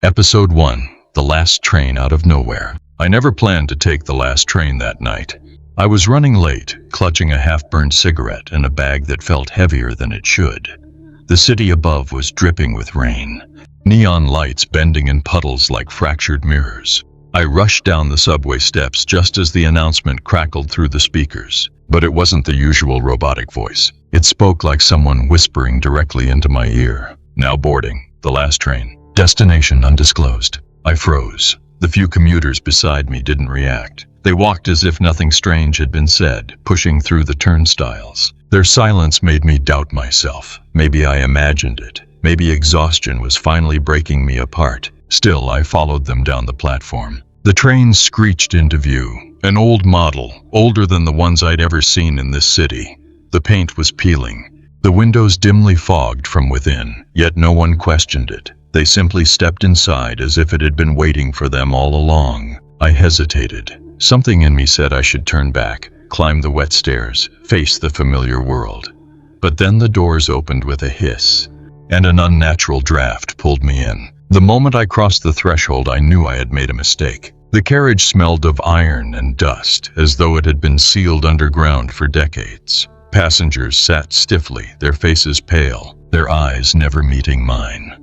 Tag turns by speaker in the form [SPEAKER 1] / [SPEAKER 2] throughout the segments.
[SPEAKER 1] Episode 1. The Last Train Out of Nowhere. I never planned to take the last train that night. I was running late, clutching a half-burned cigarette and a bag that felt heavier than it should. The city above was dripping with rain, neon lights bending in puddles like fractured mirrors. I rushed down the subway steps just as the announcement crackled through the speakers. But it wasn't the usual robotic voice. It spoke like someone whispering directly into my ear. Now boarding. The last train. Destination undisclosed. I froze. The few commuters beside me didn't react. They walked as if nothing strange had been said, pushing through the turnstiles. Their silence made me doubt myself. Maybe I imagined it. Maybe exhaustion was finally breaking me apart. Still, I followed them down the platform. The train screeched into view. An old model, older than the ones I'd ever seen in this city. The paint was peeling. The windows dimly fogged from within, yet no one questioned it. They simply stepped inside as if it had been waiting for them all along. I hesitated. Something in me said I should turn back, climb the wet stairs, face the familiar world. But then the doors opened with a hiss, and an unnatural draft pulled me in. The moment I crossed the threshold, I knew I had made a mistake. The carriage smelled of iron and dust, as though it had been sealed underground for decades. Passengers sat stiffly, their faces pale, their eyes never meeting mine.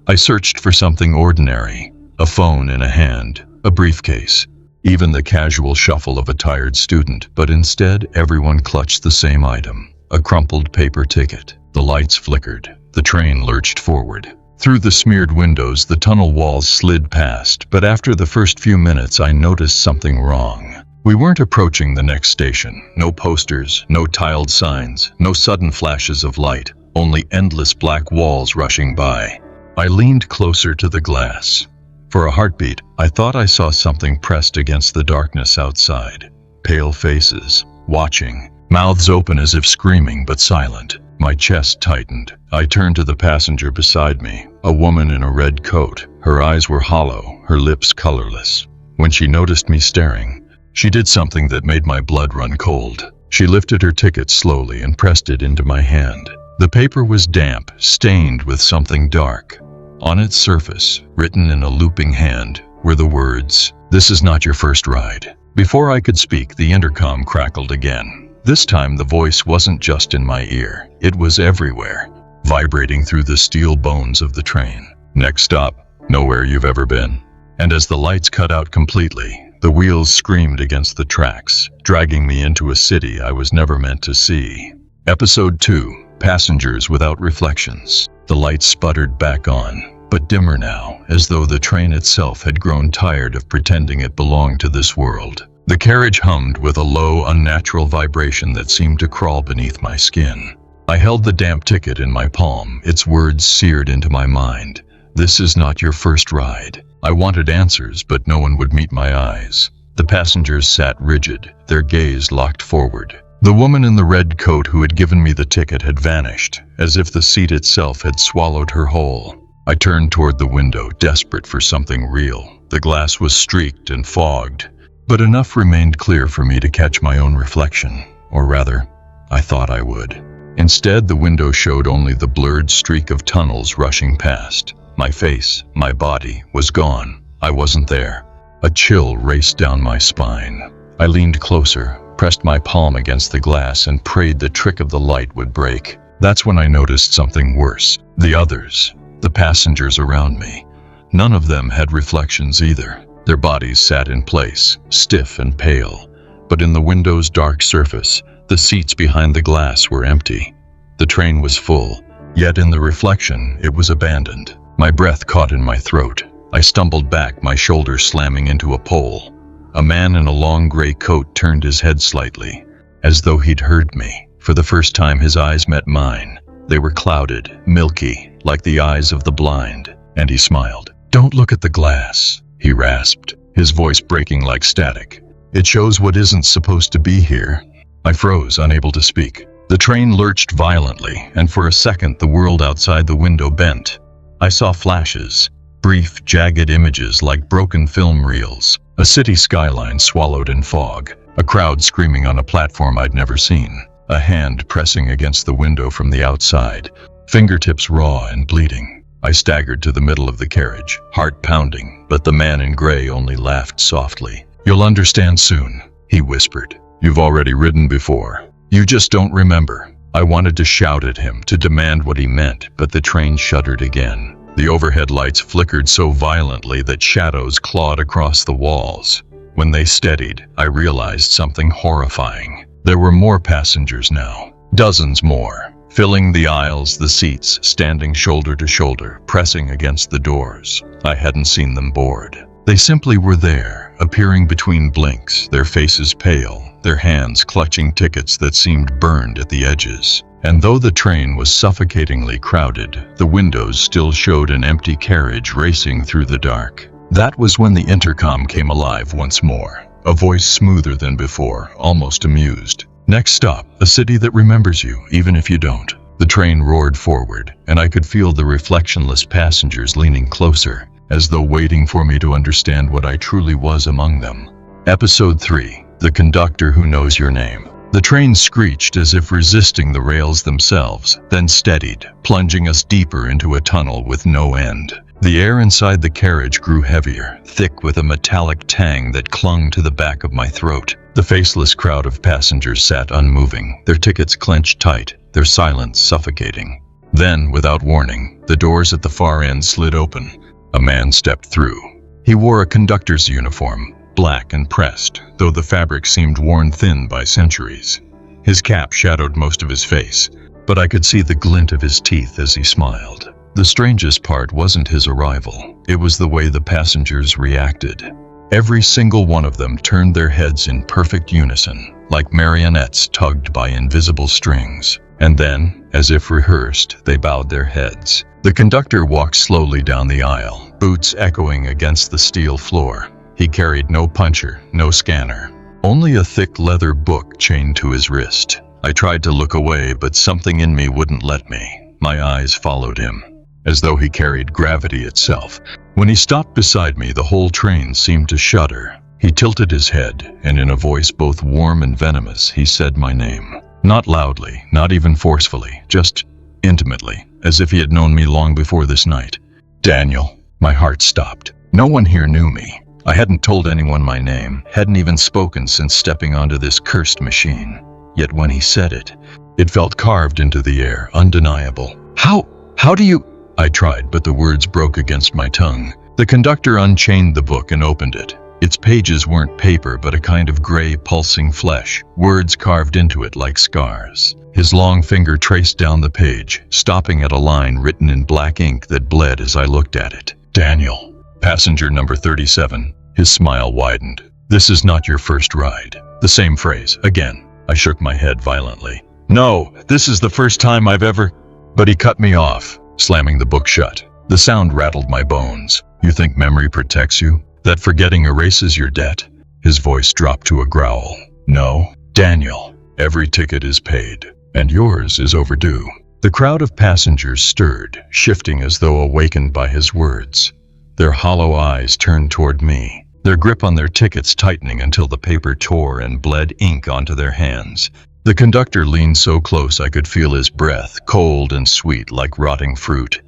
[SPEAKER 1] I searched for something ordinary, a phone in a hand, a briefcase, even the casual shuffle of a tired student, but instead everyone clutched the same item, a crumpled paper ticket. The lights flickered. The train lurched forward. Through the smeared windows, the tunnel walls slid past, but after the first few minutes I noticed something wrong. We weren't approaching the next station. No posters, no tiled signs, no sudden flashes of light, only endless black walls rushing by. I leaned closer to the glass. For a heartbeat, I thought I saw something pressed against the darkness outside. Pale faces, watching, mouths open as if screaming but silent. My chest tightened. I turned to the passenger beside me, a woman in a red coat. Her eyes were hollow, her lips colorless. When she noticed me staring, she did something that made my blood run cold. She lifted her ticket slowly and pressed it into my hand. The paper was damp, stained with something dark. On its surface, written in a looping hand, were the words, "This is not your first ride." Before I could speak, the intercom crackled again. This time the voice wasn't just in my ear, it was everywhere, vibrating through the steel bones of the train. "Next stop, nowhere you've ever been." And as the lights cut out completely, the wheels screamed against the tracks, dragging me into a city I was never meant to see. Episode 2. Passengers Without Reflections. The lights sputtered back on, but dimmer now, as though the train itself had grown tired of pretending it belonged to this world. The carriage hummed with a low, unnatural vibration that seemed to crawl beneath my skin. I held the damp ticket in my palm, its words seared into my mind. "This is not your first ride." I wanted answers, but no one would meet my eyes. The passengers sat rigid, their gaze locked forward. The woman in the red coat who had given me the ticket had vanished, as if the seat itself had swallowed her whole. I turned toward the window, desperate for something real. The glass was streaked and fogged, but enough remained clear for me to catch my own reflection. Or rather, I thought I would. Instead, the window showed only the blurred streak of tunnels rushing past. My face, my body, was gone. I wasn't there. A chill raced down my spine. I leaned closer, pressed my palm against the glass, and prayed the trick of the light would break. That's when I noticed something worse. The others, the passengers around me. None of them had reflections either. Their bodies sat in place, stiff and pale. But in the window's dark surface, the seats behind the glass were empty. The train was full, yet in the reflection, it was abandoned. My breath caught in my throat. I stumbled back, my shoulders slamming into a pole. A man in a long gray coat turned his head slightly, as though he'd heard me. For the first time, his eyes met mine. They were clouded, milky, like the eyes of the blind, and he smiled. "Don't look at the glass," he rasped, his voice breaking like static. "It shows what isn't supposed to be here." I froze, unable to speak. The train lurched violently, and for a second the world outside the window bent. I saw flashes, brief, jagged images like broken film reels. A city skyline swallowed in fog, a crowd screaming on a platform I'd never seen, a hand pressing against the window from the outside, fingertips raw and bleeding. I staggered to the middle of the carriage, heart pounding, but the man in gray only laughed softly. "You'll understand soon," he whispered. "You've already ridden before. You just don't remember." I wanted to shout at him, to demand what he meant, but the train shuddered again. The overhead lights flickered so violently that shadows clawed across the walls. When they steadied, I realized something horrifying. There were more passengers now. Dozens more. Filling the aisles, the seats, standing shoulder to shoulder, pressing against the doors. I hadn't seen them board. They simply were there, appearing between blinks, their faces pale, their hands clutching tickets that seemed burned at the edges. And though the train was suffocatingly crowded, the windows still showed an empty carriage racing through the dark. That was when the intercom came alive once more, a voice smoother than before, almost amused. "Next stop, a city that remembers you, even if you don't." The train roared forward, and I could feel the reflectionless passengers leaning closer, as though waiting for me to understand what I truly was among them. Episode 3. The Conductor Who Knows Your Name. The train screeched as if resisting the rails themselves, then steadied, plunging us deeper into a tunnel with no end. The air inside the carriage grew heavier, thick with a metallic tang that clung to the back of my throat. The faceless crowd of passengers sat unmoving, their tickets clenched tight, their silence suffocating. Then, without warning, the doors at the far end slid open. A man stepped through. He wore a conductor's uniform, black and pressed, though the fabric seemed worn thin by centuries. His cap shadowed most of his face, but I could see the glint of his teeth as he smiled. The strangest part wasn't his arrival, it was the way the passengers reacted. Every single one of them turned their heads in perfect unison, like marionettes tugged by invisible strings. And then, as if rehearsed, they bowed their heads. The conductor walked slowly down the aisle, boots echoing against the steel floor. He carried no puncher, no scanner, only a thick leather book chained to his wrist. I tried to look away, but something in me wouldn't let me. My eyes followed him, as though he carried gravity itself. When he stopped beside me, the whole train seemed to shudder. He tilted his head, and in a voice both warm and venomous, he said my name. Not loudly, not even forcefully, just intimately, as if he had known me long before this night. "Daniel." My heart stopped. No one here knew me. I hadn't told anyone my name, hadn't even spoken since stepping onto this cursed machine. Yet when he said it, it felt carved into the air, undeniable. How do you... I tried, but the words broke against my tongue. The conductor unchained the book and opened it. Its pages weren't paper, but a kind of gray, pulsing flesh, words carved into it like scars. His long finger traced down the page, stopping at a line written in black ink that bled as I looked at it. "Daniel, passenger number 37. His smile widened. "This is not your first ride." The same phrase, again. I shook my head violently. "No, this is the first time I've ever..." But he cut me off, slamming the book shut. The sound rattled my bones. "You think memory protects you? That forgetting erases your debt?" His voice dropped to a growl. "No, Daniel, every ticket is paid, and yours is overdue." The crowd of passengers stirred, shifting as though awakened by his words. Their hollow eyes turned toward me, their grip on their tickets tightening until the paper tore and bled ink onto their hands. The conductor leaned so close I could feel his breath, cold and sweet like rotting fruit.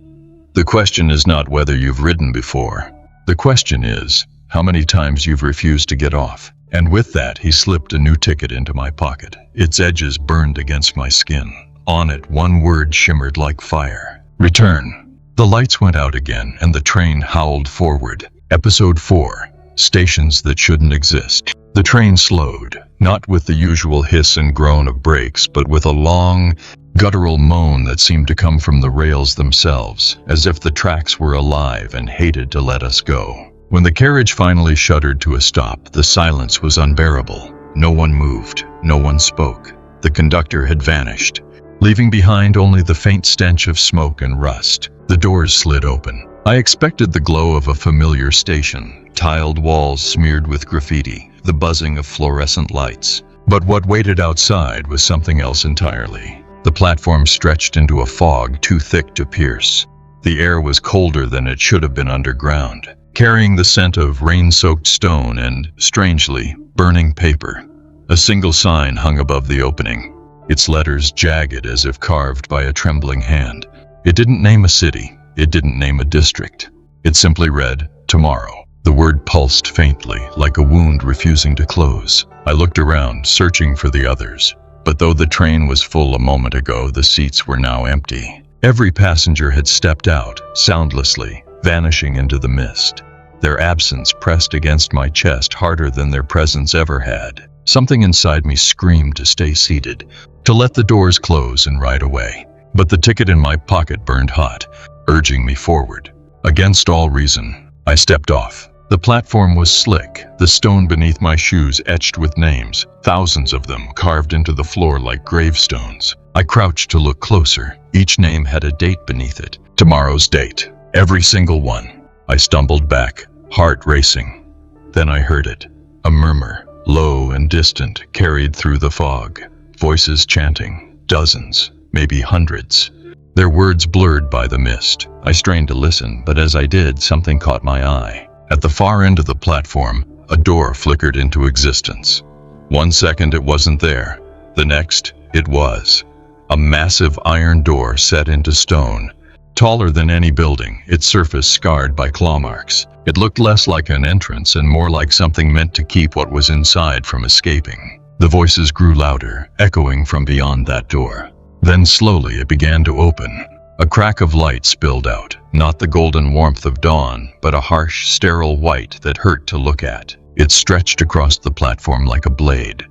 [SPEAKER 1] "The question is not whether you've ridden before. The question is, how many times you've refused to get off." And with that, he slipped a new ticket into my pocket. Its edges burned against my skin. On it, one word shimmered like fire. "Return." The lights went out again, and the train howled forward. Episode 4. Stations That Shouldn't Exist. The train slowed, not with the usual hiss and groan of brakes, but with a long, guttural moan that seemed to come from the rails themselves, as if the tracks were alive and hated to let us go. When the carriage finally shuddered to a stop, the silence was unbearable. No one moved, no one spoke. The conductor had vanished, leaving behind only the faint stench of smoke and rust. The doors slid open. I expected the glow of a familiar station, tiled walls smeared with graffiti, the buzzing of fluorescent lights. But what waited outside was something else entirely. The platform stretched into a fog too thick to pierce. The air was colder than it should have been underground, carrying the scent of rain-soaked stone and, strangely, burning paper. A single sign hung above the opening, its letters jagged as if carved by a trembling hand. It didn't name a city. It didn't name a district. It simply read, "Tomorrow." The word pulsed faintly, like a wound refusing to close. I looked around, searching for the others. But though the train was full a moment ago, the seats were now empty. Every passenger had stepped out, soundlessly, vanishing into the mist. Their absence pressed against my chest harder than their presence ever had. Something inside me screamed to stay seated, to let the doors close and ride away. But the ticket in my pocket burned hot, urging me forward. Against all reason, I stepped off. The platform was slick, the stone beneath my shoes etched with names, thousands of them carved into the floor like gravestones. I crouched to look closer. Each name had a date beneath it. Tomorrow's date. Every single one. I stumbled back, heart racing. Then I heard it. A murmur, low and distant, carried through the fog. Voices chanting. Dozens, maybe hundreds. Their words blurred by the mist. I strained to listen, but as I did, something caught my eye. At the far end of the platform, a door flickered into existence. 1 second it wasn't there. The next, it was. A massive iron door set into stone. Taller than any building, its surface scarred by claw marks. It looked less like an entrance and more like something meant to keep what was inside from escaping. The voices grew louder, echoing from beyond that door. Then slowly it began to open. A crack of light spilled out, not the golden warmth of dawn, but a harsh, sterile white that hurt to look at. It stretched across the platform like a blade.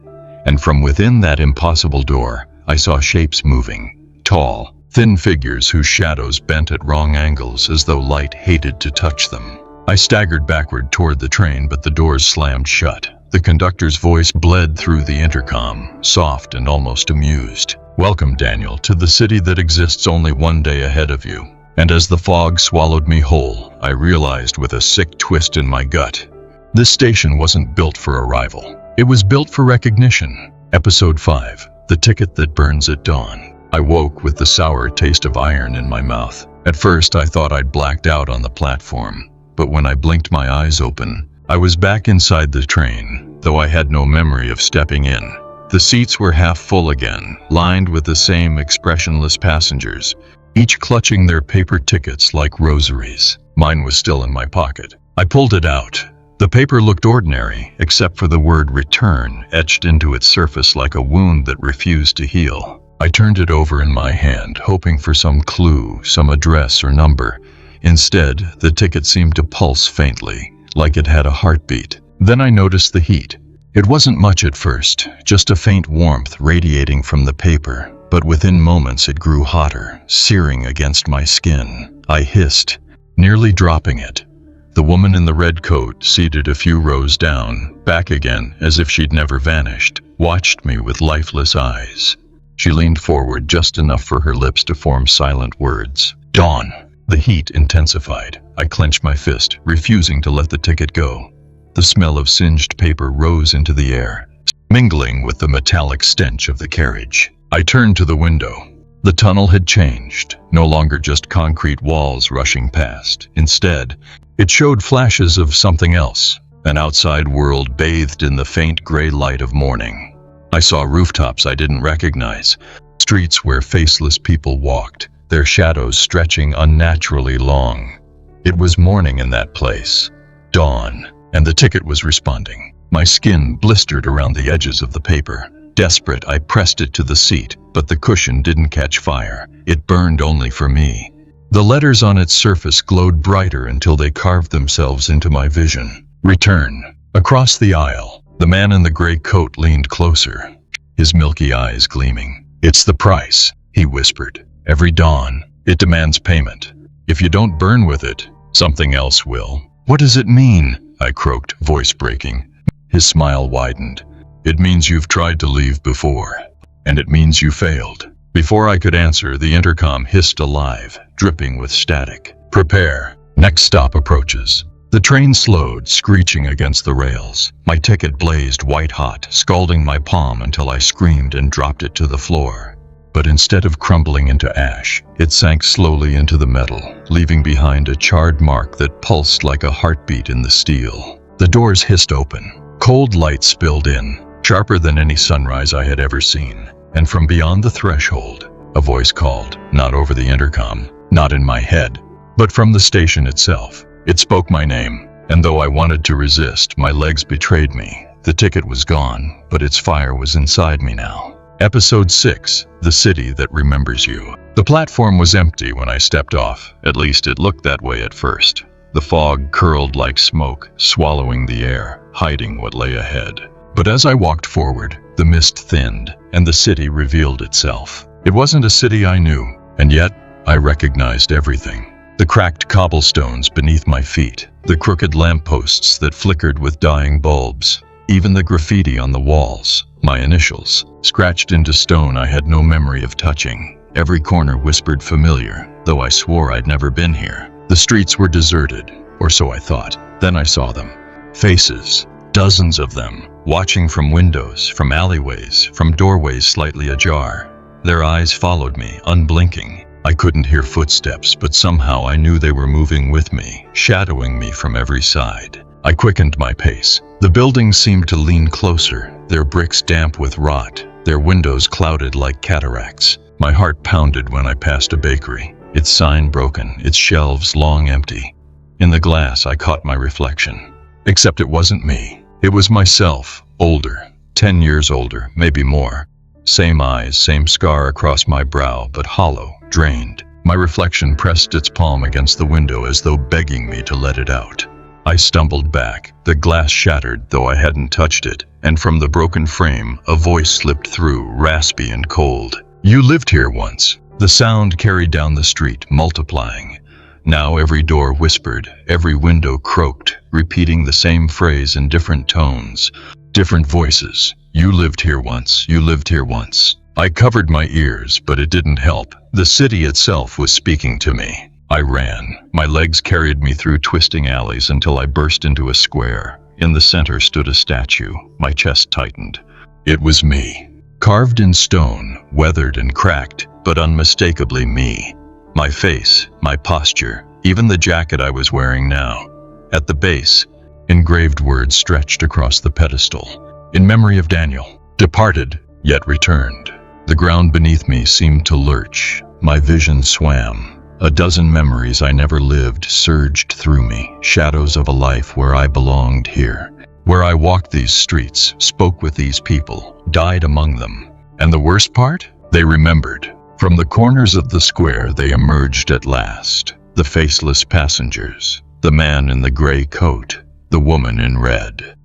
[SPEAKER 1] And from within that impossible door, I saw shapes moving. Tall, thin figures whose shadows bent at wrong angles as though light hated to touch them. I staggered backward toward the train, but the doors slammed shut. The conductor's voice bled through the intercom, soft and almost amused. "Welcome, Daniel, to the city that exists only one day ahead of you." And as the fog swallowed me whole, I realized with a sick twist in my gut, this station wasn't built for arrival. It was built for recognition. Episode 5, The Ticket That Burns at Dawn. I woke with the sour taste of iron in my mouth. At first, I thought I'd blacked out on the platform, but when I blinked my eyes open, I was back inside the train, though I had no memory of stepping in. The seats were half full again, lined with the same expressionless passengers, each clutching their paper tickets like rosaries. Mine was still in my pocket. I pulled it out. The paper looked ordinary, except for the word "return" etched into its surface like a wound that refused to heal. I turned it over in my hand, hoping for some clue, some address or number. Instead, the ticket seemed to pulse faintly, like it had a heartbeat. Then I noticed the heat. It wasn't much at first, just a faint warmth radiating from the paper, but within moments it grew hotter, searing against my skin. I hissed, nearly dropping it. The woman in the red coat, seated a few rows down, back again as if she'd never vanished, watched me with lifeless eyes. She leaned forward just enough for her lips to form silent words. "Dawn." The heat intensified. I clenched my fist, refusing to let the ticket go. The smell of singed paper rose into the air, mingling with the metallic stench of the carriage. I turned to the window. The tunnel had changed, no longer just concrete walls rushing past. Instead, it showed flashes of something else, an outside world bathed in the faint gray light of morning. I saw rooftops I didn't recognize, streets where faceless people walked, their shadows stretching unnaturally long. It was morning in that place. Dawn. And the ticket was responding. My skin blistered around the edges of the paper. Desperate, I pressed it to the seat, but the cushion didn't catch fire. It burned only for me. The letters on its surface glowed brighter until they carved themselves into my vision. "Return." Across the aisle, the man in the gray coat leaned closer, his milky eyes gleaming. "It's the price," he whispered. "Every dawn, it demands payment. If you don't burn with it, something else will." "What does it mean?" I croaked, voice breaking. His smile widened. "It means you've tried to leave before, and it means you failed." Before I could answer, the intercom hissed alive, dripping with static. "Prepare. Next stop approaches." The train slowed, screeching against the rails. My ticket blazed white-hot, scalding my palm until I screamed and dropped it to the floor. But instead of crumbling into ash, it sank slowly into the metal, leaving behind a charred mark that pulsed like a heartbeat in the steel. The doors hissed open. Cold light spilled in, sharper than any sunrise I had ever seen. And from beyond the threshold, a voice called, not over the intercom, not in my head, But from the station itself, it spoke my name, and though I wanted to resist, my legs betrayed me. The ticket was gone, but its fire was inside me now. Episode 6, The City That Remembers You. The platform was empty when I stepped off. At least it looked that way at first. The fog curled like smoke, swallowing the air, hiding what lay ahead. But as I walked forward, the mist thinned, and the city revealed itself. It wasn't a city I knew, and yet I recognized everything. The cracked cobblestones beneath my feet, the crooked lampposts that flickered with dying bulbs, even the graffiti on the walls, my initials, scratched into stone I had no memory of touching. Every corner whispered familiar, though I swore I'd never been here. The streets were deserted, or so I thought. Then I saw them. Faces, dozens of them, watching from windows, from alleyways, from doorways slightly ajar. Their eyes followed me, unblinking. I couldn't hear footsteps, but somehow I knew they were moving with me, shadowing me from every side. I quickened my pace. The buildings seemed to lean closer, their bricks damp with rot, their windows clouded like cataracts. My heart pounded when I passed a bakery, its sign broken, its shelves long empty. In the glass I caught my reflection. Except it wasn't me. It was myself, older, 10 years older, maybe more. Same eyes, same scar across my brow, but hollow, drained. My reflection pressed its palm against the window as though begging me to let it out. I stumbled back. The glass shattered, though I hadn't touched it, and from the broken frame, a voice slipped through, raspy and cold. "You lived here once." The sound carried down the street, multiplying. Now every door whispered, every window croaked, repeating the same phrase in different tones, different voices. "You lived here once, you lived here once." I covered my ears, but it didn't help. The city itself was speaking to me. I ran. My legs carried me through twisting alleys until I burst into a square. In the center stood a statue. My chest tightened. It was me. Carved in stone, weathered and cracked, but unmistakably me. My face, my posture, even the jacket I was wearing now. At the base, engraved words stretched across the pedestal. In memory of Daniel, departed, yet returned. The ground beneath me seemed to lurch. My vision swam. A dozen memories I never lived surged through me, shadows of a life where I belonged here, where I walked these streets, spoke with these people, died among them. And the worst part? They remembered. From the corners of the square they emerged at last. The faceless passengers, the man in the gray coat, the woman in red.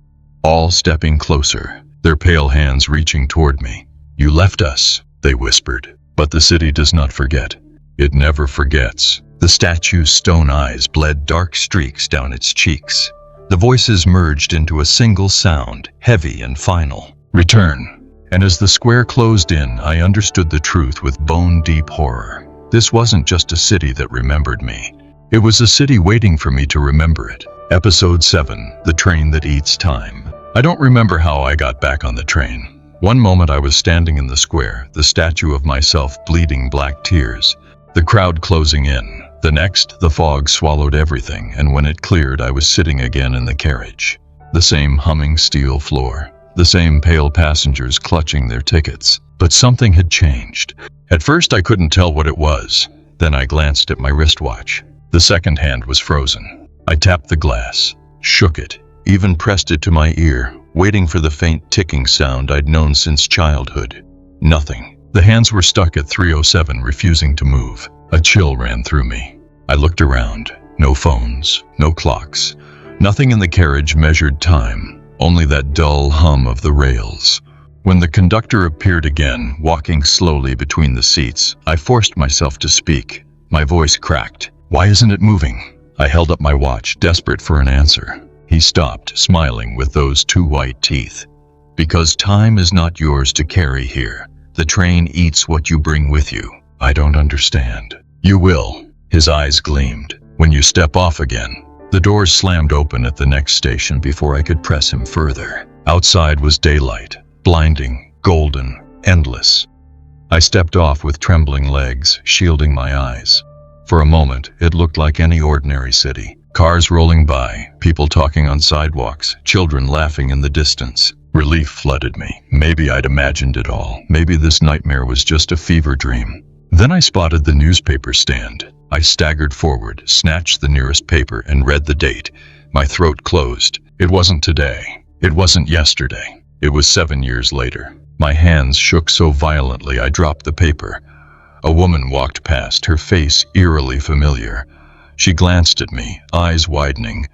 [SPEAKER 1] All stepping closer, their pale hands reaching toward me. "You left us," they whispered. "But the city does not forget. It never forgets." The statue's stone eyes bled dark streaks down its cheeks. The voices merged into a single sound, heavy and final. "Return." And as the square closed in, I understood the truth with bone-deep horror. This wasn't just a city that remembered me. It was a city waiting for me to remember it. Episode 7, The Train That Eats Time. I don't remember how I got back on the train. One moment I was standing in the square, the statue of myself bleeding black tears, the crowd closing in. The next, the fog swallowed everything, and when it cleared, I was sitting again in the carriage. The same humming steel floor, the same pale passengers clutching their tickets. But something had changed. At first I couldn't tell what it was. Then I glanced at my wristwatch. The second hand was frozen. I tapped the glass, shook it, even pressed it to my ear, waiting for the faint ticking sound I'd known since childhood. Nothing. The hands were stuck at 3:07, refusing to move. A chill ran through me. I looked around. No phones, no clocks. Nothing in the carriage measured time, only that dull hum of the rails. When the conductor appeared again, walking slowly between the seats, I forced myself to speak. My voice cracked. "Why isn't it moving?" I held up my watch, desperate for an answer. He stopped, smiling with those two white teeth. "Because time is not yours to carry here. The train eats what you bring with you." "I don't understand." "You will." His eyes gleamed. "When you step off again." The doors slammed open at the next station before I could press him further. Outside was daylight, blinding, golden, endless. I stepped off with trembling legs, shielding my eyes. For a moment, it looked like any ordinary city. Cars rolling by, people talking on sidewalks, children laughing in the distance. Relief flooded me. Maybe I'd imagined it all. Maybe this nightmare was just a fever dream. Then I spotted the newspaper stand. I staggered forward, snatched the nearest paper, and read the date. My throat closed. It wasn't today. It wasn't yesterday. It was 7 years later. My hands shook so violently I dropped the paper. A woman walked past, her face eerily familiar. She glanced at me, eyes widening.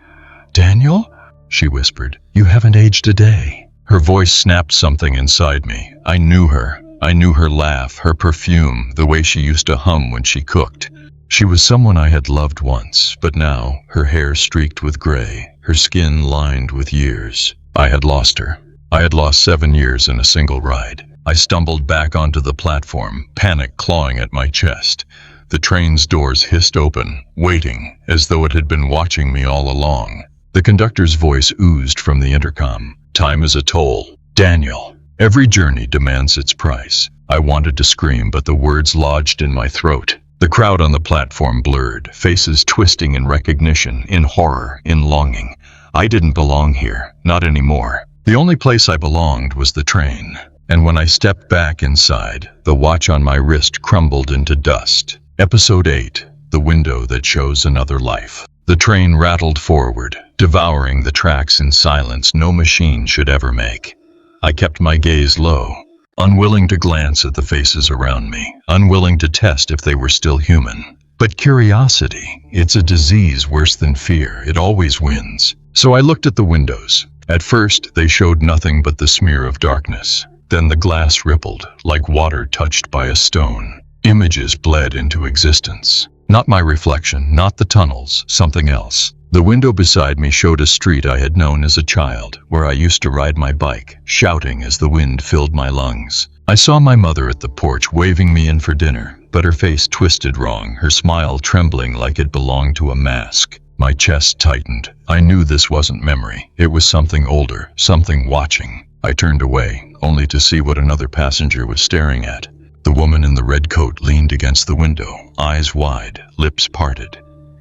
[SPEAKER 1] "Daniel?" she whispered. "You haven't aged a day." Her voice snapped something inside me. I knew her. I knew her laugh, her perfume, the way she used to hum when she cooked. She was someone I had loved once, but now, her hair streaked with gray, her skin lined with years. I had lost her. I had lost 7 years in a single ride. I stumbled back onto the platform, panic clawing at my chest. The train's doors hissed open, waiting, as though it had been watching me all along. The conductor's voice oozed from the intercom. "Time is a toll. Daniel. Every journey demands its price." I wanted to scream, but the words lodged in my throat. The crowd on the platform blurred, faces twisting in recognition, in horror, in longing. I didn't belong here, not anymore. The only place I belonged was the train. And when I stepped back inside, the watch on my wrist crumbled into dust. Episode 8, The Window That Shows Another Life. The train rattled forward, devouring the tracks in silence no machine should ever make. I kept my gaze low, unwilling to glance at the faces around me, unwilling to test if they were still human. But curiosity, it's a disease worse than fear. It always wins. So I looked at the windows. At first, they showed nothing but the smear of darkness. Then the glass rippled, like water touched by a stone. Images bled into existence. Not my reflection, not the tunnels, something else. The window beside me showed a street I had known as a child, where I used to ride my bike, shouting as the wind filled my lungs. I saw my mother at the porch waving me in for dinner, but her face twisted wrong, her smile trembling like it belonged to a mask. My chest tightened. I knew this wasn't memory. It was something older, something watching. I turned away, only to see what another passenger was staring at. The woman in the red coat leaned against the window, eyes wide, lips parted.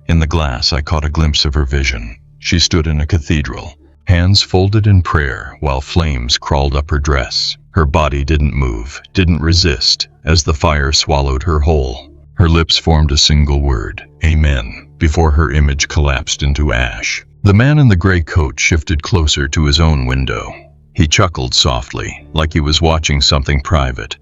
[SPEAKER 1] In the glass, I caught a glimpse of her vision. She stood in a cathedral, hands folded in prayer, while flames crawled up her dress. Her body didn't move, didn't resist, as the fire swallowed her whole. Her lips formed a single word, "Amen," before her image collapsed into ash. The man in the gray coat shifted closer to his own window. He chuckled softly, like he was watching something private.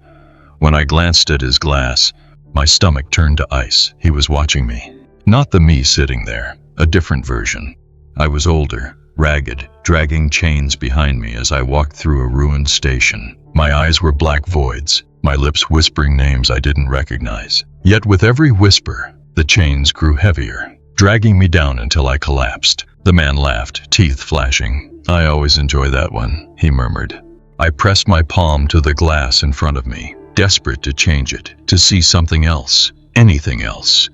[SPEAKER 1] When I glanced at his glass, my stomach turned to ice. He was watching me. Not the me sitting there, a different version. I was older, ragged, dragging chains behind me as I walked through a ruined station. My eyes were black voids, my lips whispering names I didn't recognize. Yet with every whisper, the chains grew heavier, dragging me down until I collapsed. The man laughed, teeth flashing. "I always enjoy that one," he murmured. I pressed my palm to the glass in front of me, desperate to change it, to see something else, anything else.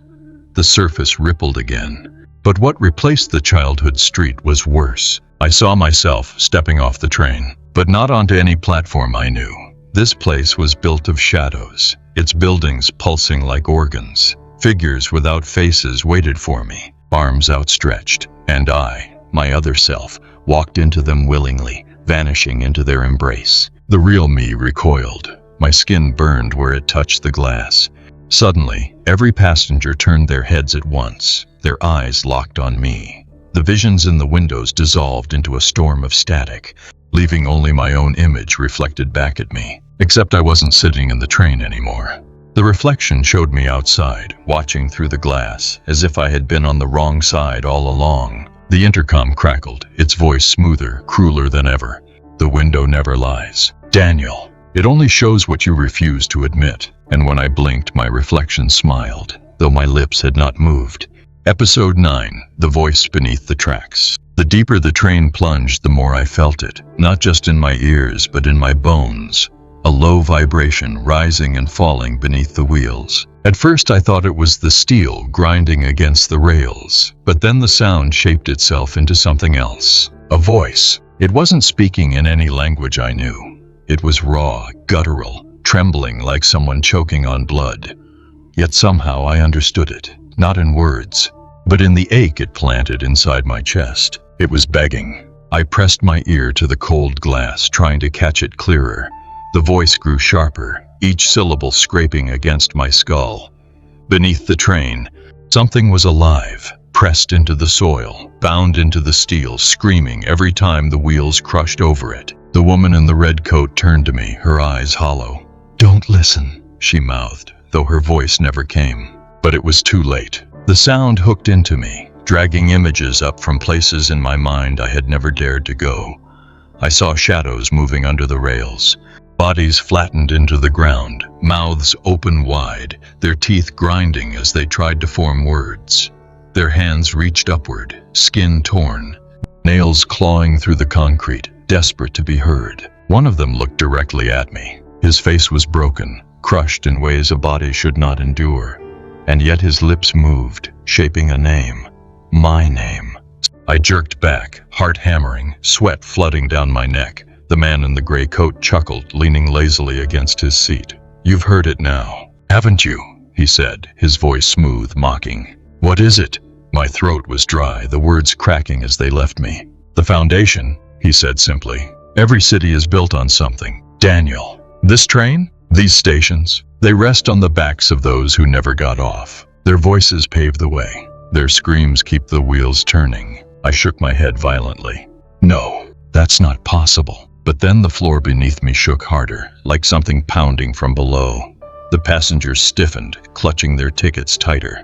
[SPEAKER 1] The surface rippled again. But what replaced the childhood street was worse. I saw myself stepping off the train, but not onto any platform I knew. This place was built of shadows, its buildings pulsing like organs. Figures without faces waited for me, arms outstretched, and I, my other self, walked into them willingly, vanishing into their embrace. The real me recoiled. My skin burned where it touched the glass. Suddenly, every passenger turned their heads at once, their eyes locked on me. The visions in the windows dissolved into a storm of static, leaving only my own image reflected back at me. Except I wasn't sitting in the train anymore. The reflection showed me outside, watching through the glass, as if I had been on the wrong side all along. The intercom crackled, its voice smoother, crueler than ever. "The window never lies. Daniel. It only shows what you refuse to admit." And when I blinked, my reflection smiled, though my lips had not moved. Episode 9, The Voice Beneath the Tracks. The deeper the train plunged, the more I felt it, not just in my ears, but in my bones. A low vibration rising and falling beneath the wheels. At first I thought it was the steel grinding against the rails, but then the sound shaped itself into something else. A voice. It wasn't speaking in any language I knew. It was raw, guttural, trembling like someone choking on blood. Yet somehow I understood it, not in words, but in the ache it planted inside my chest. It was begging. I pressed my ear to the cold glass, trying to catch it clearer. The voice grew sharper, each syllable scraping against my skull. Beneath the train, Something was alive, pressed into the soil, bound into the steel, screaming every time the wheels crushed over it. The woman in the red coat turned to me, her eyes hollow. "Don't listen," she mouthed, though her voice never came. But it was too late. The sound hooked into me, dragging images up from places in my mind I had never dared to go. I saw shadows moving under the rails, bodies flattened into the ground, mouths open wide, their teeth grinding as they tried to form words. Their hands reached upward, skin torn, nails clawing through the concrete, desperate to be heard. One of them looked directly at me. His face was broken, crushed in ways a body should not endure. And yet his lips moved, shaping a name. My name. I jerked back, heart hammering, sweat flooding down my neck. The man in the gray coat chuckled, leaning lazily against his seat. "You've heard it now, haven't you?" he said, his voice smooth, mocking. "What is it?" My throat was dry, the words cracking as they left me. "The foundation," he said simply. "Every city is built on something. Daniel. This train? These stations? They rest on the backs of those who never got off. Their voices pave the way. Their screams keep the wheels turning." I shook my head violently. "No, that's not possible." But then the floor beneath me shook harder, like something pounding from below. The passengers stiffened, clutching their tickets tighter.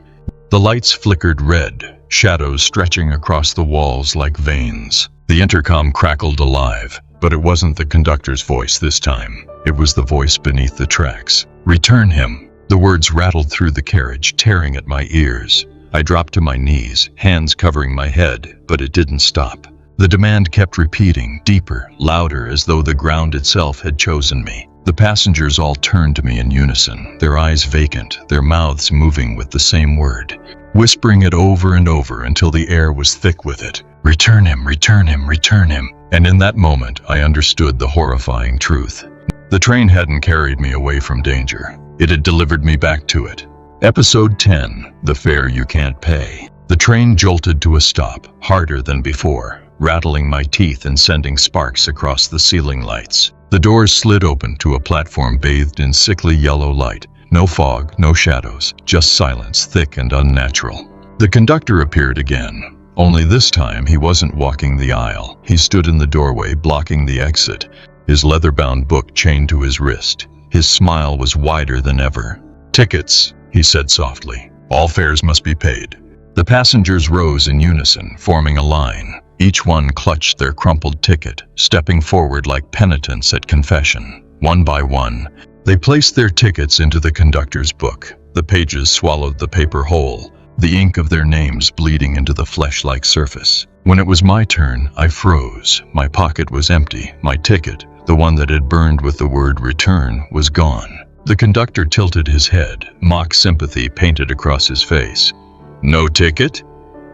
[SPEAKER 1] The lights flickered red, shadows stretching across the walls like veins. The intercom crackled alive, but it wasn't the conductor's voice this time. It was the voice beneath the tracks. "Return him." The words rattled through the carriage, tearing at my ears. I dropped to my knees, hands covering my head, but it didn't stop. The demand kept repeating, deeper, louder, as though the ground itself had chosen me. The passengers all turned to me in unison, their eyes vacant, their mouths moving with the same word, whispering it over and over until the air was thick with it. "Return him, return him, return him." And in that moment, I understood the horrifying truth. The train hadn't carried me away from danger. It had delivered me back to it. Episode 10, The Fare You Can't Pay. The train jolted to a stop, harder than before, rattling my teeth and sending sparks across the ceiling lights. The doors slid open to a platform bathed in sickly yellow light. No fog, no shadows, just silence, thick and unnatural. The conductor appeared again. Only this time he wasn't walking the aisle. He stood in the doorway, blocking the exit, his leather-bound book chained to his wrist. His smile was wider than ever. "Tickets," he said softly. "All fares must be paid." The passengers rose in unison, forming a line. Each one clutched their crumpled ticket, stepping forward like penitents at confession. One by one, they placed their tickets into the conductor's book. The pages swallowed the paper whole, the ink of their names bleeding into the flesh-like surface. When it was my turn, I froze. My pocket was empty. My ticket, the one that had burned with the word return, was gone. The conductor tilted his head, mock sympathy painted across his face. "No ticket?"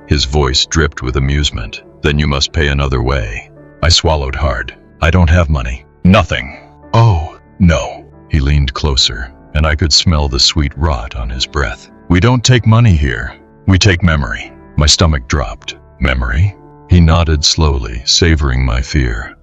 [SPEAKER 1] His voice dripped with amusement. "Then you must pay another way." I swallowed hard. "I don't have money." "Nothing." "Oh, no." He leaned closer, and I could smell the sweet rot on his breath. "We don't take money here. We take memory." My stomach dropped. "Memory?" He nodded slowly, savoring my fear.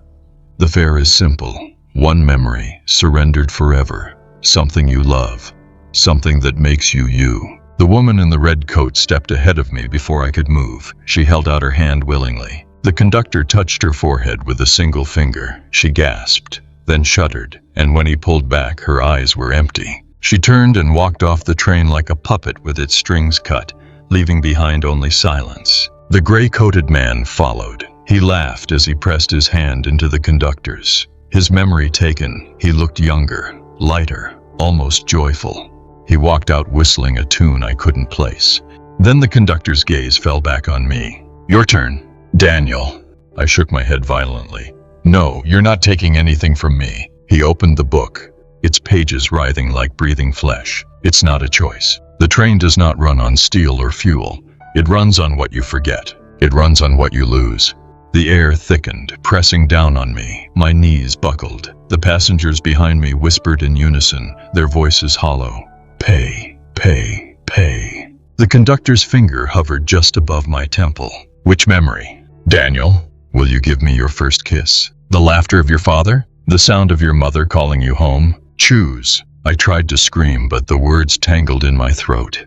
[SPEAKER 1] "The fare is simple. One memory, surrendered forever. Something you love. Something that makes you you." The woman in the red coat stepped ahead of me before I could move. She held out her hand willingly. The conductor touched her forehead with a single finger. She gasped, then shuddered, and when he pulled back, her eyes were empty. She turned and walked off the train like a puppet with its strings cut, leaving behind only silence. The gray-coated man followed. He laughed as he pressed his hand into the conductor's. His memory taken, he looked younger, lighter, almost joyful. He walked out whistling a tune I couldn't place. Then the conductor's gaze fell back on me. "Your turn, Daniel." I shook my head violently. "No, you're not taking anything from me." He opened the book, its pages writhing like breathing flesh. "It's not a choice. The train does not run on steel or fuel. It runs on what you forget. It runs on what you lose." The air thickened, pressing down on me. My knees buckled. The passengers behind me whispered in unison, their voices hollow. "Pay, pay, pay." The conductor's finger hovered just above my temple. "Which memory? Daniel, will you give me your first kiss? The laughter of your father? The sound of your mother calling you home? Choose." I tried to scream, but the words tangled in my throat.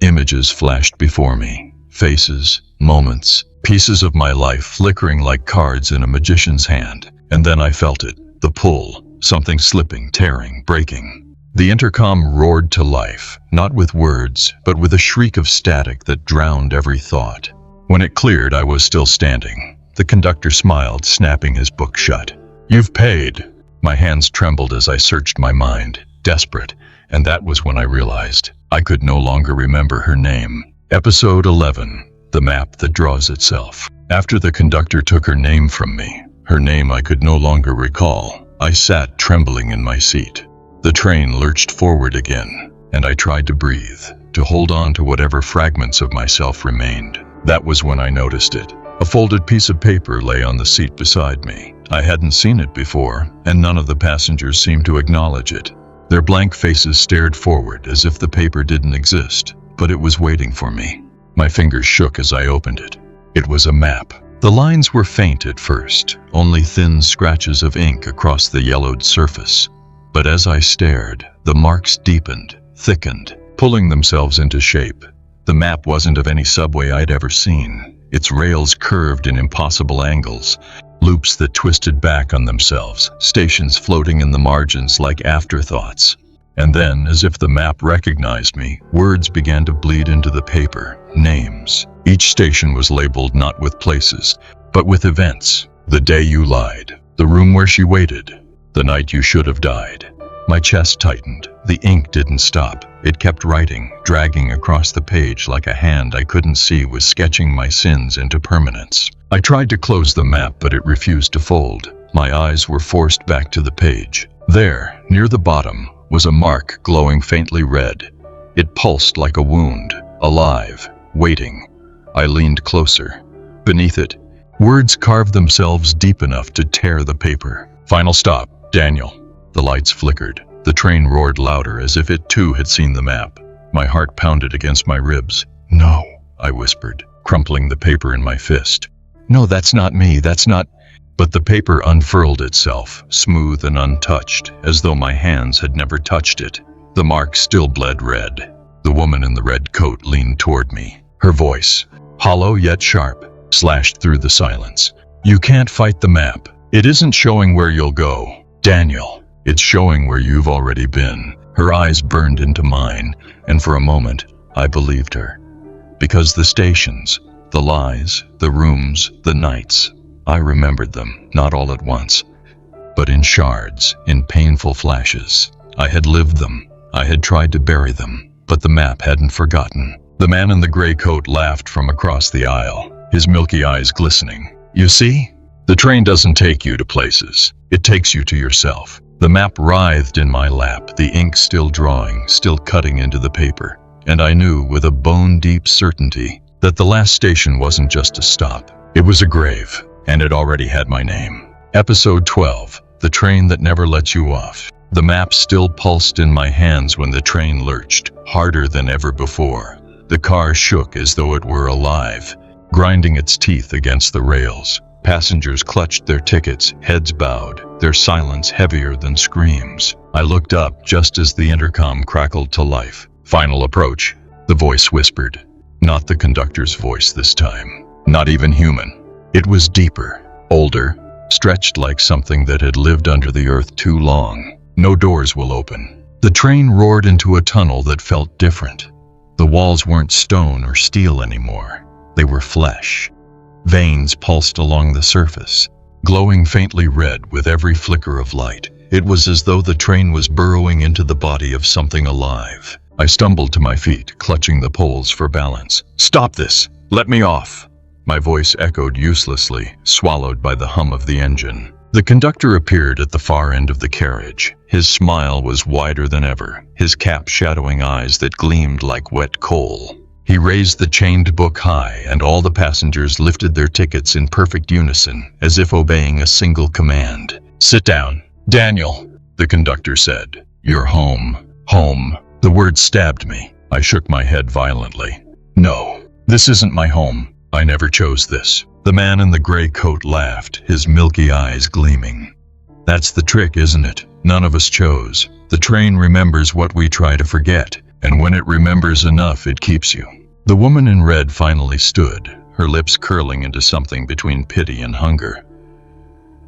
[SPEAKER 1] Images flashed before me. Faces, moments, pieces of my life flickering like cards in a magician's hand. And then I felt it. The pull. Something slipping, tearing, breaking. The intercom roared to life, not with words, but with a shriek of static that drowned every thought. When it cleared, I was still standing. The conductor smiled, snapping his book shut. "You've paid." My hands trembled as I searched my mind, desperate, and that was when I realized I could no longer remember her name. Episode 11, The Map That Draws Itself. After the conductor took her name from me, her name I could no longer recall, I sat trembling in my seat. The train lurched forward again, and I tried to breathe, to hold on to whatever fragments of myself remained. That was when I noticed it. A folded piece of paper lay on the seat beside me. I hadn't seen it before, and none of the passengers seemed to acknowledge it. Their blank faces stared forward as if the paper didn't exist, but it was waiting for me. My fingers shook as I opened it. It was a map. The lines were faint at first, only thin scratches of ink across the yellowed surface. But as I stared, the marks deepened, thickened, pulling themselves into shape. The map wasn't of any subway I'd ever seen. Its rails curved in impossible angles, loops that twisted back on themselves, stations floating in the margins like afterthoughts. And then, as if the map recognized me, words began to bleed into the paper, names. Each station was labeled not with places, but with events. The day you lied, the room where she waited, the night you should have died. My chest tightened. The ink didn't stop. It kept writing, dragging across the page like a hand I couldn't see was sketching my sins into permanence. I tried to close the map, but it refused to fold. My eyes were forced back to the page. There, near the bottom, was a mark glowing faintly red. It pulsed like a wound, alive, waiting. I leaned closer. Beneath it, words carved themselves deep enough to tear the paper. "Final stop, Daniel." The lights flickered. The train roared louder, as if it too had seen the map. My heart pounded against my ribs. "No," I whispered, crumpling the paper in my fist. "No, that's not me, that's not—" But the paper unfurled itself, smooth and untouched, as though my hands had never touched it. The mark still bled red. The woman in the red coat leaned toward me. Her voice, hollow yet sharp, slashed through the silence. "You can't fight the map. It isn't showing where you'll go, Daniel. It's showing where you've already been." Her eyes burned into mine, and for a moment, I believed her. Because the stations, the lies, the rooms, the nights, I remembered them, not all at once, but in shards, in painful flashes. I had lived them. I had tried to bury them, but the map hadn't forgotten. The man in the gray coat laughed from across the aisle, his milky eyes glistening. "You see? The train doesn't take you to places. It takes you to yourself." The map writhed in my lap, the ink still drawing, still cutting into the paper. And I knew with a bone-deep certainty that the last station wasn't just a stop. It was a grave, and it already had my name. Episode 12, The Train That Never Lets You Off. The map still pulsed in my hands when the train lurched, harder than ever before. The car shook as though it were alive, grinding its teeth against the rails. Passengers clutched their tickets, heads bowed, their silence heavier than screams. I looked up just as the intercom crackled to life. "Final approach," the voice whispered. Not the conductor's voice this time. Not even human. It was deeper, older, stretched like something that had lived under the earth too long. "No doors will open." The train roared into a tunnel that felt different. The walls weren't stone or steel anymore. They were flesh. Veins pulsed along the surface, glowing faintly red with every flicker of light. It was as though the train was burrowing into the body of something alive. I stumbled to my feet, clutching the poles for balance. "Stop this! Let me off!" My voice echoed uselessly, swallowed by the hum of the engine. The conductor appeared at the far end of the carriage. His smile was wider than ever, his cap shadowing eyes that gleamed like wet coal. He raised the chained book high, and all the passengers lifted their tickets in perfect unison, as if obeying a single command. "Sit down, Daniel," the conductor said. "You're home." Home. The word stabbed me. I shook my head violently. "No, this isn't my home. I never chose this." The man in the gray coat laughed, his milky eyes gleaming. "That's the trick, isn't it? None of us chose. The train remembers what we try to forget. and when it remembers enough, it keeps you. The woman in red finally stood, her lips curling into something between pity and hunger.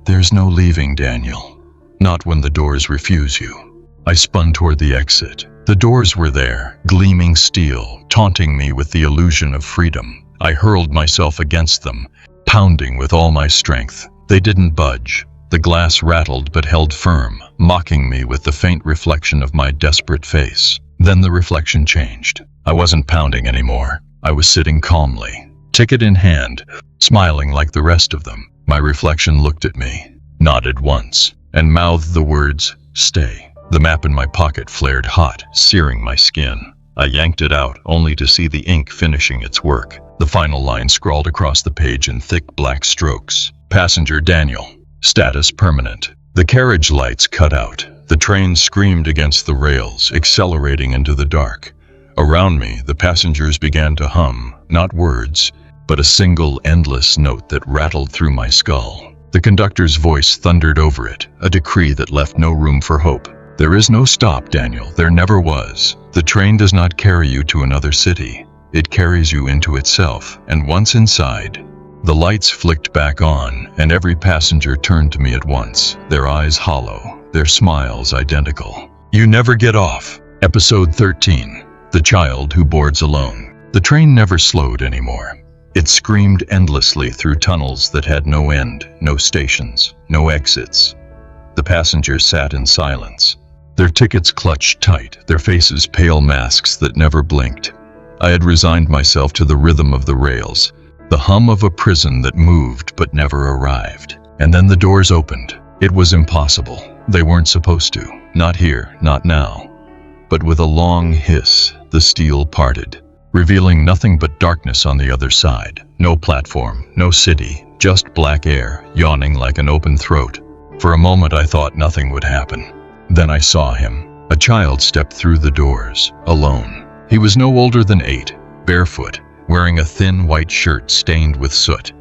[SPEAKER 1] There's no leaving, Daniel. Not when the doors refuse you. I spun toward the exit. The doors were there, gleaming steel, taunting me with the illusion of freedom. I hurled myself against them, pounding with all my strength. They didn't budge. The glass rattled but held firm, mocking me with the faint reflection of my desperate face. Then the reflection changed. I wasn't pounding anymore. I was sitting calmly, ticket in hand, smiling like the rest of them. My reflection looked at me, nodded once, and mouthed the words, "Stay." The map in my pocket flared hot, searing my skin. I yanked it out, only to see the ink finishing its work. The final line scrawled across the page in thick black strokes. Passenger Daniel. Status permanent. The carriage lights cut out. The train screamed against the rails, accelerating into the dark. Around me, the passengers began to hum, not words, but a single endless note that rattled through my skull. The conductor's voice thundered over it, a decree that left no room for hope. There is no stop, Daniel. There never was. The train does not carry you to another city. It carries you into itself, and once inside, the lights flicked back on, and every passenger turned to me at once, their eyes hollow, their smiles identical. You never get off. Episode 13. The Child Who Boards Alone. The train never slowed anymore. It screamed endlessly through tunnels that had no end, no stations, no exits. The passengers sat in silence, their tickets clutched tight, their faces pale masks that never blinked. I had resigned myself to the rhythm of the rails, the hum of a prison that moved but never arrived. And then the doors opened. It was impossible. They weren't supposed to. Not here, not now. But with a long hiss, the steel parted, revealing nothing but darkness on the other side. No platform, no city, just black air, yawning like an open throat. For a moment I thought nothing would happen. Then I saw him. A child stepped through the doors, alone. He was no older than 8, barefoot, wearing a thin white shirt stained with soot.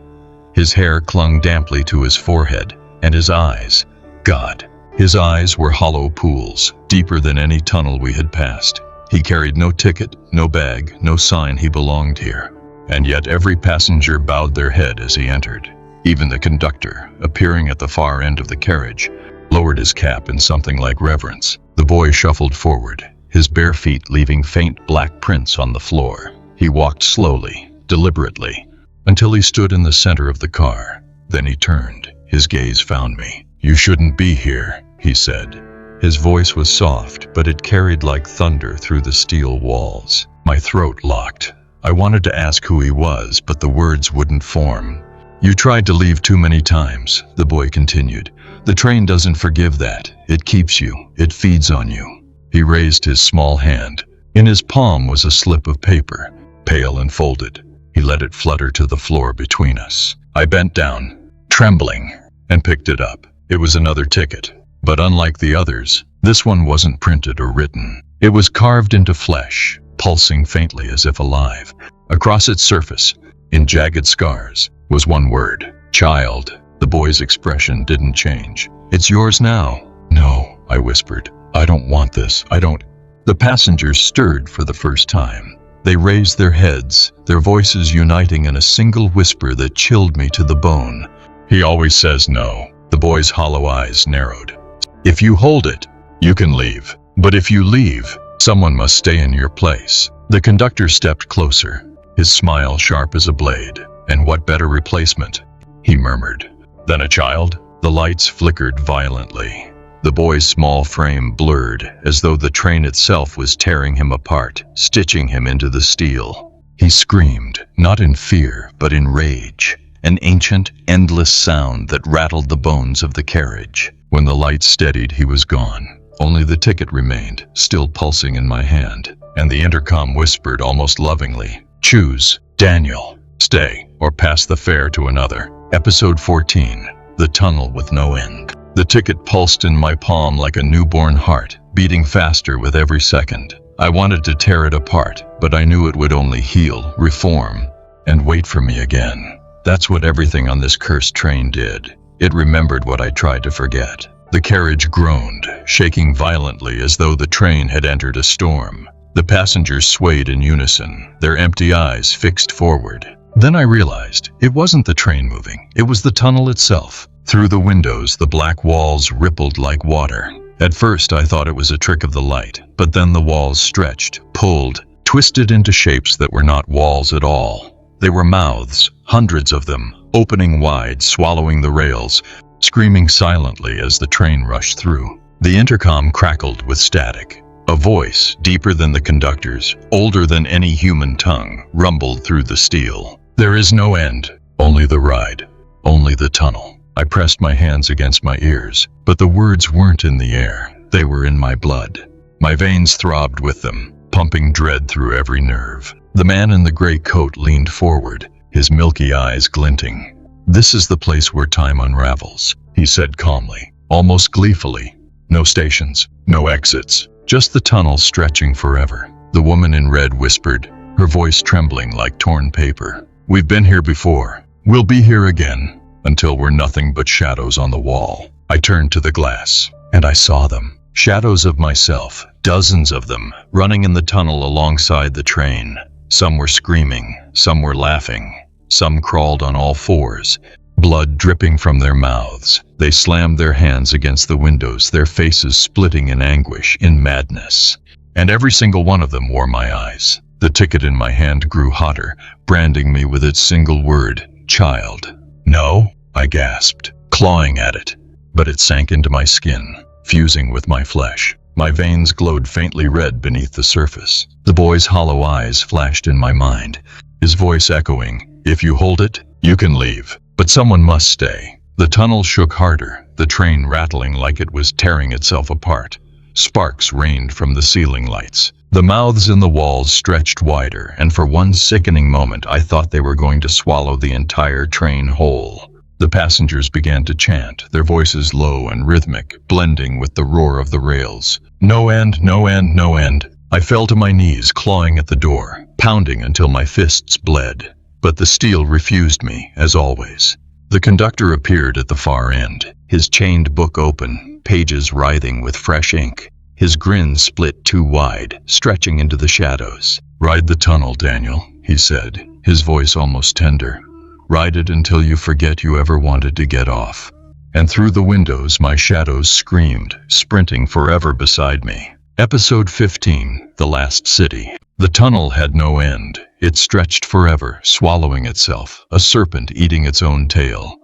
[SPEAKER 1] His hair clung damply to his forehead, and his eyes, God, his eyes were hollow pools, deeper than any tunnel we had passed. He carried no ticket, no bag, no sign he belonged here. And yet every passenger bowed their head as he entered. Even the conductor, appearing at the far end of the carriage, lowered his cap in something like reverence. The boy shuffled forward, his bare feet leaving faint black prints on the floor. He walked slowly, deliberately, until he stood in the center of the car. Then he turned. His gaze found me. "You shouldn't be here," he said. His voice was soft, but it carried like thunder through the steel walls. My throat locked. I wanted to ask who he was, but the words wouldn't form. "You tried to leave too many times," the boy continued. "The train doesn't forgive that. It keeps you. It feeds on you." He raised his small hand. In his palm was a slip of paper, pale and folded. He let it flutter to the floor between us. I bent down, trembling, and picked it up. It was another ticket, but unlike the others, this one wasn't printed or written. It was carved into flesh, pulsing faintly as if alive. Across its surface, in jagged scars, was one word: child. The boy's expression didn't change. "It's yours now." "No," I whispered. "I don't want this. I don't." The passengers stirred for the first time. They raised their heads, their voices uniting in a single whisper that chilled me to the bone. "He always says no." The boy's hollow eyes narrowed. "If you hold it, you can leave. But if you leave, someone must stay in your place." The conductor stepped closer, his smile sharp as a blade. "And what better replacement?" he murmured. "Than a child?" The lights flickered violently. The boy's small frame blurred, as though the train itself was tearing him apart, stitching him into the steel. He screamed, not in fear, but in rage, an ancient, endless sound that rattled the bones of the carriage. When the lights steadied, he was gone. Only the ticket remained, still pulsing in my hand, and the intercom whispered almost lovingly, "Choose, Daniel. Stay, or pass the fare to another." Episode 14. The Tunnel with No End. The ticket pulsed in my palm like a newborn heart, beating faster with every second. I wanted to tear it apart, but I knew it would only heal, reform, and wait for me again. That's what everything on this cursed train did. It remembered what I tried to forget. The carriage groaned, shaking violently as though the train had entered a storm. The passengers swayed in unison, their empty eyes fixed forward. Then I realized it wasn't the train moving, it was the tunnel itself. Through the windows, the black walls rippled like water. At first, I thought it was a trick of the light, but then the walls stretched, pulled, twisted into shapes that were not walls at all. They were mouths, hundreds of them, opening wide, swallowing the rails, screaming silently as the train rushed through. The intercom crackled with static. A voice, deeper than the conductor's, older than any human tongue, rumbled through the steel. There is no end, only the ride, only the tunnel. I pressed my hands against my ears, but the words weren't in the air. They were in my blood. My veins throbbed with them, pumping dread through every nerve. The man in the gray coat leaned forward, his milky eyes glinting. "This is the place where time unravels," he said calmly, almost gleefully. "No stations, no exits, just the tunnel stretching forever." The woman in red whispered, her voice trembling like torn paper. "We've been here before. We'll be here again, until we're nothing but shadows on the wall." I turned to the glass, and I saw them. Shadows of myself, dozens of them, running in the tunnel alongside the train. Some were screaming, some were laughing, some crawled on all fours, blood dripping from their mouths. They slammed their hands against the windows, their faces splitting in anguish, in madness. And every single one of them wore my eyes. The ticket in my hand grew hotter, branding me with its single word, child. "No," I gasped, clawing at it. But it sank into my skin, fusing with my flesh. My veins glowed faintly red beneath the surface. The boy's hollow eyes flashed in my mind, his voice echoing, "If you hold it, you can leave. But someone must stay." The tunnel shook harder, the train rattling like it was tearing itself apart. Sparks rained from the ceiling lights. The mouths in the walls stretched wider, and for one sickening moment I thought they were going to swallow the entire train whole. The passengers began to chant, their voices low and rhythmic, blending with the roar of the rails. "No end, no end, no end." I fell to my knees, clawing at the door, pounding until my fists bled. But the steel refused me, as always. The conductor appeared at the far end, his chained book open, pages writhing with fresh ink. His grin split too wide, stretching into the shadows. "Ride the tunnel, Daniel," he said, his voice almost tender. "Ride it until you forget you ever wanted to get off." And through the windows my shadows screamed, sprinting forever beside me. Episode 15, The Last City. The tunnel had no end. It stretched forever, swallowing itself, a serpent eating its own tail.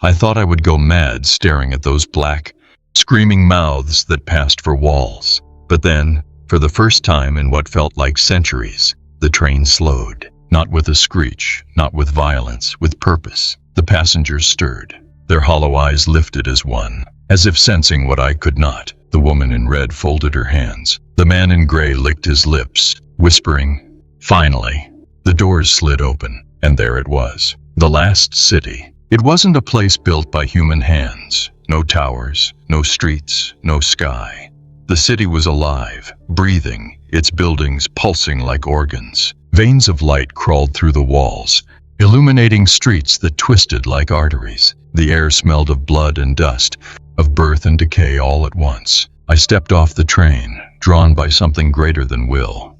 [SPEAKER 1] I thought I would go mad staring at those black, screaming mouths that passed for walls. But then, for the first time in what felt like centuries, the train slowed. Not with a screech, not with violence, with purpose. The passengers stirred. Their hollow eyes lifted as one, as if sensing what I could not. The woman in red folded her hands. The man in gray licked his lips, whispering, "Finally." The doors slid open, and there it was. The last city. It wasn't a place built by human hands. No towers, no streets, no sky. The city was alive, breathing, its buildings pulsing like organs. Veins of light crawled through the walls, illuminating streets that twisted like arteries. The air smelled of blood and dust, of birth and decay all at once. I stepped off the train, drawn by something greater than will.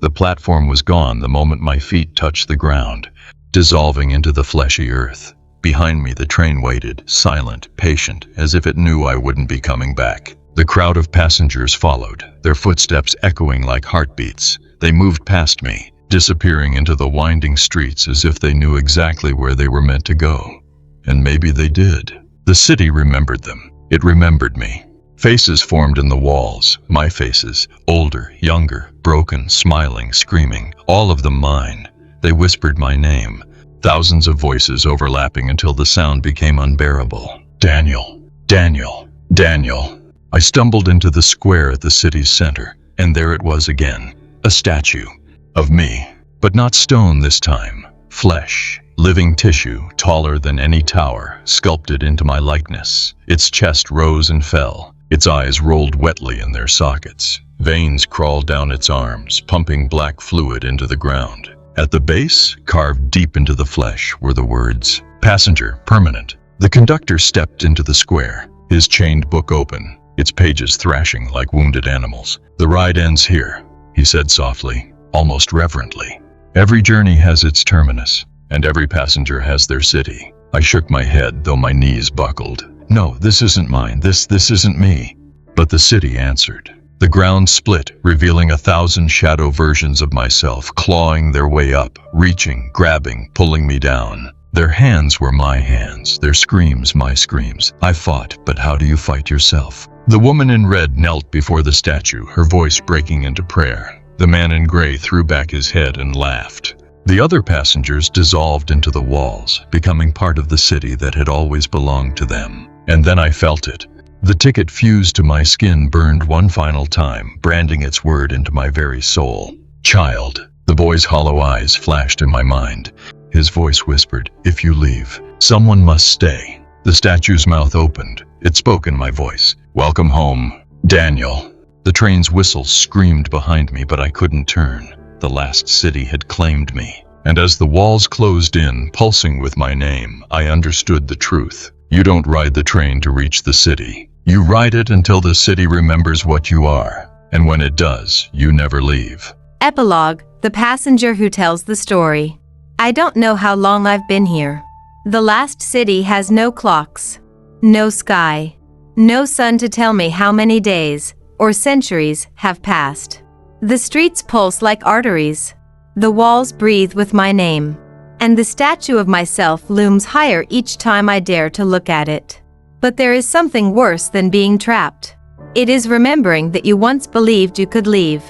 [SPEAKER 1] The platform was gone the moment my feet touched the ground, dissolving into the fleshy earth. Behind me the train waited, silent, patient, as if it knew I wouldn't be coming back. The crowd of passengers followed, their footsteps echoing like heartbeats. They moved past me, disappearing into the winding streets as if they knew exactly where they were meant to go. And maybe they did. The city remembered them. It remembered me. Faces formed in the walls, my faces, older, younger, broken, smiling, screaming, all of them mine. They whispered my name, thousands of voices overlapping until the sound became unbearable. "Daniel, Daniel, Daniel." I stumbled into the square at the city's center, and there it was again, a statue of me, but not stone this time. Flesh, living tissue, taller than any tower, sculpted into my likeness. Its chest rose and fell. Its eyes rolled wetly in their sockets. Veins crawled down its arms, pumping black fluid into the ground. At the base, carved deep into the flesh, were the words, "Passenger, permanent." The conductor stepped into the square, his chained book open, its pages thrashing like wounded animals. "The ride ends here. he said softly, almost reverently. Every journey has its terminus, and every passenger has their city. I shook my head, though my knees buckled. No, this isn't mine. This isn't me. But the city answered. The ground split, revealing 1,000 shadow versions of myself, clawing their way up, reaching, grabbing, pulling me down. Their hands were my hands, their screams my screams. I fought, but how do you fight yourself? The woman in red knelt before the statue, her voice breaking into prayer. The man in gray threw back his head and laughed. The other passengers dissolved into the walls, becoming part of the city that had always belonged to them. And then I felt it. The ticket fused to my skin, burned one final time, branding its word into my very soul. Child. The boy's hollow eyes flashed in my mind. His voice whispered, if you leave, someone must stay. The statue's mouth opened. It spoke in my voice. Welcome home, Daniel. The train's whistle screamed behind me, but I couldn't turn. The last city had claimed me. And as the walls closed in, pulsing with my name, I understood the truth. You don't ride the train to reach the city. You ride it until the city remembers what you are. And when it does, you never leave.
[SPEAKER 2] Epilogue, the passenger who tells the story. I don't know how long I've been here. The last city has no clocks, no sky, no sun to tell me how many days or centuries have passed. The streets pulse like arteries. The walls breathe with my name. And the statue of myself looms higher each time I dare to look at it. But there is something worse than being trapped. It is remembering that you once believed you could leave.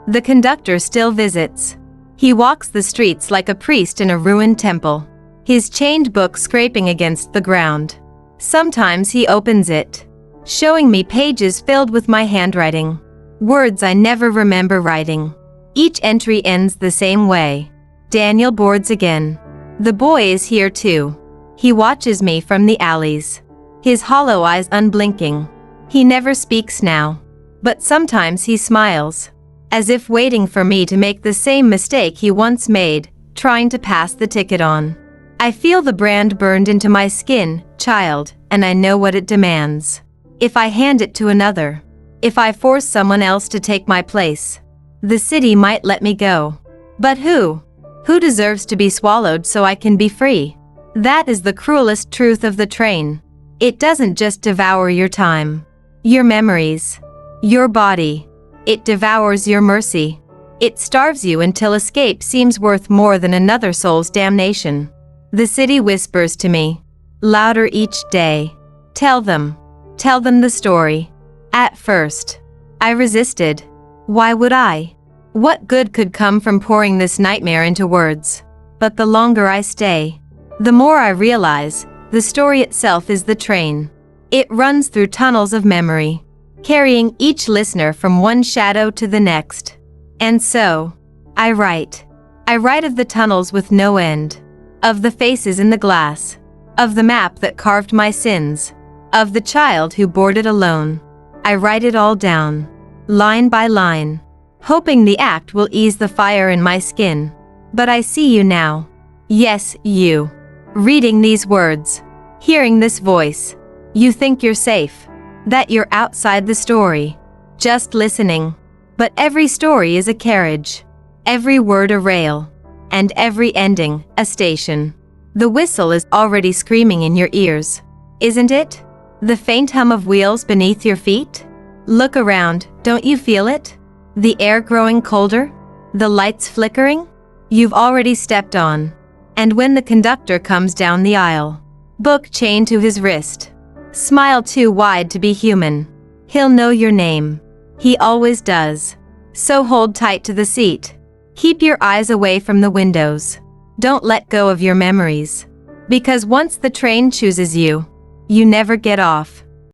[SPEAKER 2] The conductor still visits. He walks the streets like a priest in a ruined temple, his chained book scraping against the ground. Sometimes he opens it, showing me pages filled with my handwriting, words I never remember writing. Each entry ends the same way. Daniel boards again. The boy is here too. He watches me from the alleys, his hollow eyes unblinking. He never speaks now, but sometimes he smiles, as if waiting for me to make the same mistake he once made, trying to pass the ticket on. I feel the brand burned into my skin, child, and I know what it demands. If I hand it to another, if I force someone else to take my place, the city might let me go. But who? Who deserves to be swallowed so I can be free? That is the cruelest truth of the train. It doesn't just devour your time, your memories, your body. It devours your mercy. It starves you until escape seems worth more than another soul's damnation. The city whispers to me, louder each day. Tell them the story. At first, I resisted. Why would I? What good could come from pouring this nightmare into words? But the longer I stay, the more I realize the story itself is the train. It runs through tunnels of memory, carrying each listener from one shadow to the next. And so, I write. I write of the tunnels with no end, of the faces in the glass, of the map that carved my sins, of the child who boarded alone. I write it all down, line by line, hoping the act will ease the fire in my skin. But I see you now. Yes, you. Reading these words, hearing this voice. You think you're safe, that you're outside the story, just listening. But every story is a carriage, every word a rail, and every ending a station. The whistle is already screaming in your ears, isn't it? The faint hum of wheels beneath your feet? Look around, don't you feel it? The air growing colder? The lights flickering? You've already stepped on. And when the conductor comes down the aisle, book chained to his wrist, smile too wide to be human, he'll know your name. He always does. So hold tight to the seat. Keep your eyes away from the windows. Don't let go of your memories. Because once the train chooses you, you never get off.